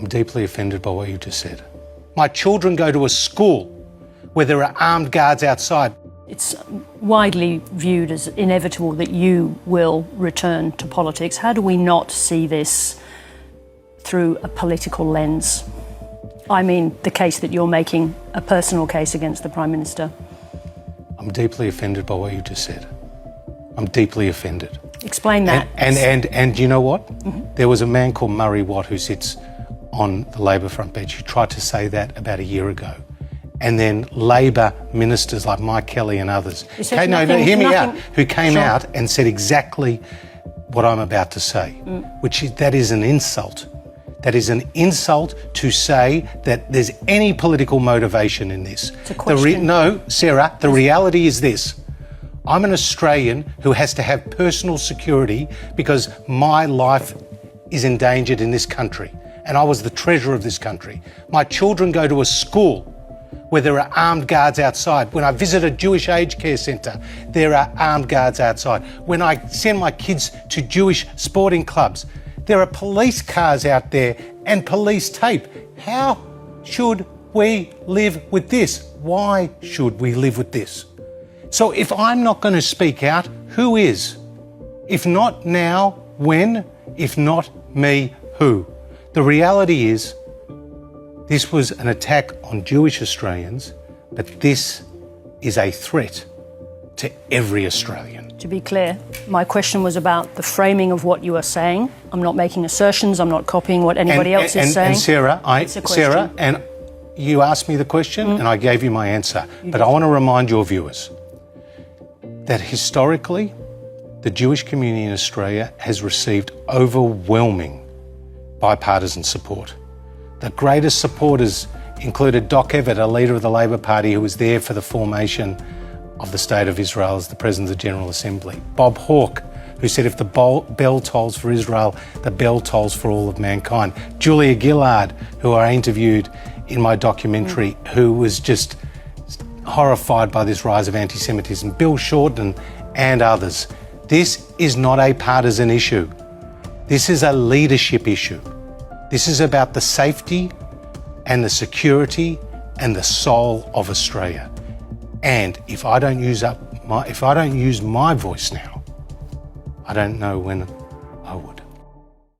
I'm deeply offended by what you just said. My children go to a school where there are armed guards outside. It's widely viewed as inevitable that you will return to politics. How do we not see this through a political lens? I mean, the case that you're making, a personal case against the Prime Minister. I'm deeply offended by what you just said. I'm deeply offended. Explain that. And you know what? Mm-hmm. There was a man called Murray Watt who sits on the Labor front bench who tried to say that about a year ago. And then Labor ministers like Mike Kelly and others, hear me out, who came out and said exactly what I'm about to say, which is that is an insult. That is an insult to say that there's any political motivation in this. It's a question. No, Sarah, the reality is this. I'm an Australian who has to have personal security because my life is endangered in this country. And I was the treasurer of this country. My children go to a school where there are armed guards outside. When I visit a Jewish aged care centre, there are armed guards outside. When I send my kids to Jewish sporting clubs, there are police cars out there and police tape. How should we live with this? Why should we live with this? So if I'm not going to speak out, who is? If not now, when? If not me, who? The reality is, this was an attack on Jewish Australians, but this is a threat to every Australian. To be clear, my question was about the framing of what you are saying. I'm not making assertions, I'm not copying what anybody else is saying. And Sarah, and you asked me the question and I gave you my answer. But I want to remind your viewers that historically, the Jewish community in Australia has received overwhelming bipartisan support. The greatest supporters included Doc Everett, a leader of the Labor Party who was there for the formation of the State of Israel as the President of the General Assembly. Bob Hawke, who said if the bell tolls for Israel, the bell tolls for all of mankind. Julia Gillard, who I interviewed in my documentary, who was just horrified by this rise of anti-Semitism. Bill Shorten and others. This is not a partisan issue. This is a leadership issue. This is about the safety and the security and the soul of Australia. And if I don't use my voice now, I don't know when